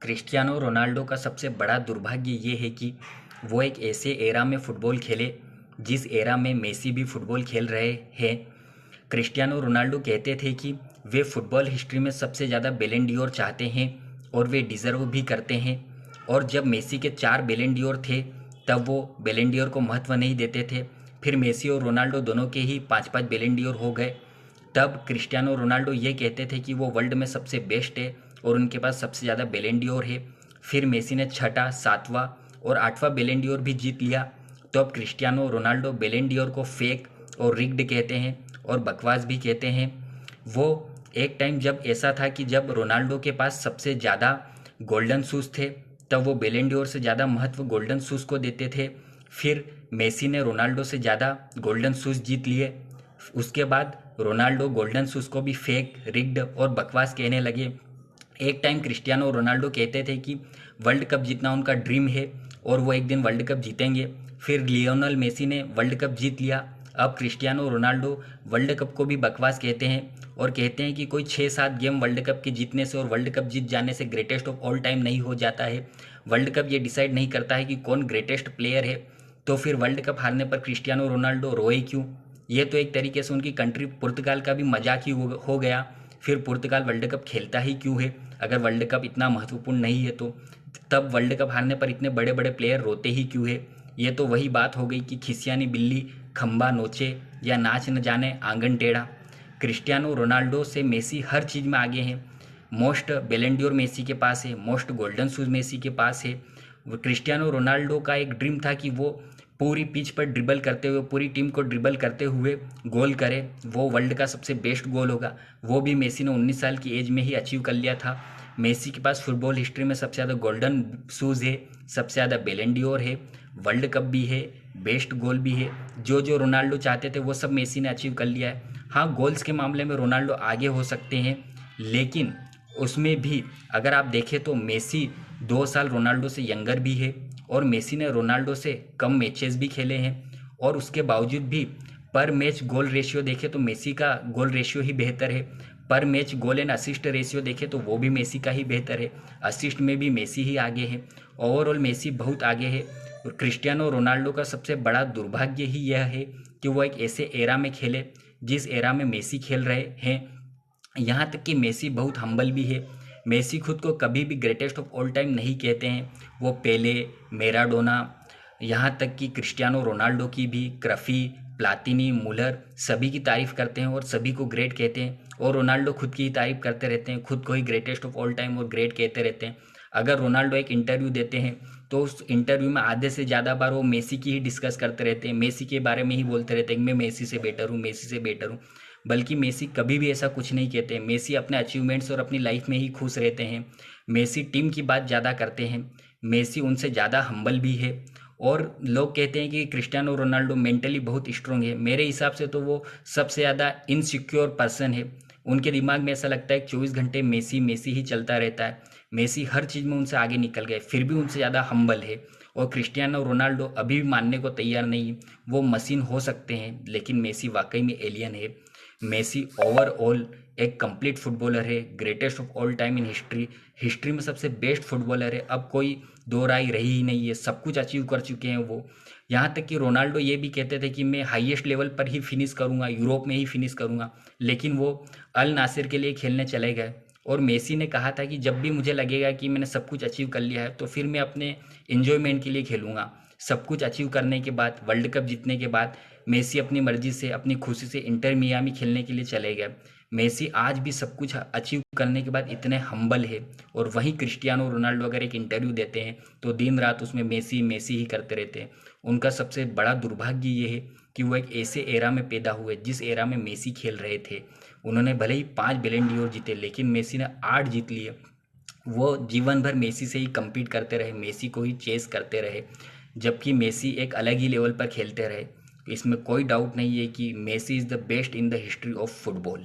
Cristiano Ronaldo का सबसे बड़ा दुर्भाग्य ये है कि वो एक ऐसे एरा में फ़ुटबॉल खेले जिस एरा में मेसी भी फ़ुटबॉल खेल रहे हैं। क्रिस्टियानो रोनाल्डो कहते थे कि वे फ़ुटबॉल हिस्ट्री में सबसे ज़्यादा बैलन डी'ओर चाहते हैं और वे डिज़र्व भी करते हैं। और जब मेसी के 4 बैलन डी'ओर थे तब वो बैलन डी'ओर को महत्व नहीं देते थे। फिर मेसी और रोनाल्डो दोनों के ही 5-5 बैलन डी'ओर हो गए। तब क्रिस्टियानो रोनाल्डो ये कहते थे कि वो वर्ल्ड में सबसे बेस्ट है और उनके पास सबसे ज़्यादा बैलन डी'ओर है। फिर मेसी ने 6ठा, 7वां और 8वां बैलन डी'ओर भी जीत लिया। तो अब क्रिस्टियानो रोनाल्डो बैलन डी'ओर को फेक और रिग्ड कहते हैं और बकवास भी कहते हैं। वो एक टाइम जब ऐसा था कि जब रोनाल्डो के पास सबसे ज़्यादा गोल्डन शूज़ थे तब वो बैलन डी'ओर से ज़्यादा महत्व गोल्डन शूज़ को देते थे। फिर मेसी ने रोनाल्डो से ज़्यादा गोल्डन शूज़ जीत लिए। उसके बाद रोनाल्डो गोल्डन शूज़ को भी फेक, रिग्ड और बकवास कहने लगे। एक टाइम क्रिस्टियानो रोनाल्डो कहते थे कि वर्ल्ड कप जीतना उनका ड्रीम है और वो एक दिन वर्ल्ड कप जीतेंगे। फिर लियोनेल मेसी ने वर्ल्ड कप जीत लिया। अब क्रिस्टियानो रोनाल्डो वर्ल्ड कप को भी बकवास कहते हैं और कहते हैं कि कोई 6-7 गेम वर्ल्ड कप के जीतने से और वर्ल्ड कप जीत जाने से ग्रेटेस्ट ऑफ ऑल टाइम नहीं हो जाता है। वर्ल्ड कप ये डिसाइड नहीं करता है कि कौन ग्रेटेस्ट प्लेयर है। तो फिर वर्ल्ड कप हारने पर क्रिस्टियानो रोनाल्डो रोए क्यों? ये तो एक तरीके से उनकी कंट्री पुर्तगाल का भी मजाक ही हो गया। फिर पुर्तगाल वर्ल्ड कप खेलता ही क्यों है अगर वर्ल्ड कप इतना महत्वपूर्ण नहीं है तो? तब वर्ल्ड कप हारने पर इतने बड़े बड़े प्लेयर रोते ही क्यों है? ये तो वही बात हो गई कि खिसियानी बिल्ली खंबा नोचे या नाच न जाने आंगन टेढ़ा। क्रिस्टियानो रोनाल्डो से मेसी हर चीज़ में आगे हैं। मोस्ट बैलन डी'ओर मेसी के पास है, मोस्ट गोल्डन शूज मेसी के पास है। क्रिस्टियानो रोनाल्डो का एक ड्रीम था कि वो पूरी पिच पर ड्रिबल करते हुए, पूरी टीम को ड्रिबल करते हुए गोल करे। वो वर्ल्ड का सबसे बेस्ट गोल होगा। वो भी मेसी ने 19 साल की एज में ही अचीव कर लिया था। मेसी के पास फुटबॉल हिस्ट्री में सबसे ज़्यादा गोल्डन शूज़ है, सबसे ज़्यादा बैलन डी'ओर है, वर्ल्ड कप भी है, बेस्ट गोल भी है। जो जो रोनाल्डो चाहते थे वो सब मेसी ने अचीव कर लिया है। हाँ, गोल्स के मामले में रोनाल्डो आगे हो सकते हैं, लेकिन उसमें भी अगर आप देखें तो मेसी 2 साल रोनाल्डो से यंगर भी है और मेसी ने रोनाल्डो से कम मैचेस भी खेले हैं। और उसके बावजूद भी पर मैच गोल रेशियो देखें तो मेसी का गोल रेशियो ही बेहतर है। पर match goal and assist ratio देखें तो वो भी मेसी का ही बेहतर है। असिस्ट में भी मेसी ही आगे है। ओवरऑल मेसी बहुत आगे है। और क्रिस्टियानो रोनाल्डो का सबसे बड़ा दुर्भाग्य ही यह है कि वो एक ऐसे एरा में खेले जिस एरा में मेसी खेल रहे हैं। यहाँ तक कि मेसी बहुत हम्बल भी है। मेसी खुद को कभी भी ग्रेटेस्ट ऑफ ऑल टाइम नहीं कहते हैं। वो पेले, मैराडोना, यहाँ तक कि क्रिस्टियानो रोनाल्डो की भी, क्रफी, प्लातिनी, मुलर सभी की तारीफ करते हैं और सभी को ग्रेट कहते हैं। और रोनाल्डो खुद की ही तारीफ करते रहते हैं, खुद को ही ग्रेटेस्ट ऑफ ऑल टाइम और ग्रेट कहते रहते हैं। अगर रोनाल्डो एक इंटरव्यू देते हैं तो उस इंटरव्यू में आधे से ज़्यादा बार वो मेसी की ही डिस्कस करते रहते हैं, मेसी के बारे में ही बोलते रहते हैं कि मैं मेसी से बेटर हूँ, मेसी से बेटर हूँ। बल्कि मेसी कभी भी ऐसा कुछ नहीं कहते हैं। मेसी अपने अचीवमेंट्स और अपनी लाइफ में ही खुश रहते हैं। मेसी टीम की बात ज़्यादा करते हैं। मेसी उनसे ज़्यादा हम्बल भी है। और लोग कहते हैं कि क्रिस्टियानो रोनाल्डो मेंटली बहुत स्ट्रांग है। मेरे हिसाब से तो वो सबसे ज़्यादा इनसिक्योर पर्सन है। उनके दिमाग में ऐसा लगता है कि 24 घंटे मेसी मेसी ही चलता रहता है। मेसी हर चीज़ में उनसे आगे निकल गए, फिर भी उनसे ज़्यादा हम्बल है। और क्रिस्टियानो रोनाल्डो अभी भी मानने को तैयार नहीं है। वो मशीन हो सकते हैं लेकिन मेसी वाकई में एलियन है। मेसी ओवरऑल एक कंप्लीट फुटबॉलर है, greatest of all time in history में सबसे बेस्ट फुटबॉलर है। अब कोई दो राय रही ही नहीं है, सब कुछ अचीव कर चुके हैं वो। यहाँ तक कि रोनाल्डो ये भी कहते थे कि मैं हाईएस्ट लेवल पर ही फिनिश करूँगा, यूरोप में ही फिनिश करूँगा, लेकिन वो अल नासिर के लिए खेलने चले गए। और मेसी ने कहा था कि जब भी मुझे लगेगा कि मैंने सब कुछ अचीव कर लिया है तो फिर मैं अपने इन्जॉयमेंट के लिए खेलूँगा। सब कुछ अचीव करने के बाद, वर्ल्ड कप जीतने के बाद मेसी अपनी मर्जी से, अपनी खुशी से इंटर मियामी खेलने के लिए चले गए। मेसी आज भी सब कुछ अचीव करने के बाद इतने हम्बल है। और वहीं क्रिस्टियानो रोनाल्डो अगर एक इंटरव्यू देते हैं तो दिन रात उसमें मेसी मेसी ही करते रहते हैं। उनका सबसे बड़ा दुर्भाग्य ये है कि वो एक ऐसे एरा में पैदा हुए जिस एरा में मेसी खेल रहे थे। उन्होंने भले ही 5 बैलन डी'ओर जीते लेकिन मेसी ने 8 जीत लिए। वो जीवन भर मेसी से ही कम्पीट करते रहे, मेसी को ही चेस करते रहे, जबकि मेसी एक अलग ही लेवल पर खेलते रहे। इसमें कोई डाउट नहीं है कि Messi is the best in the history of football.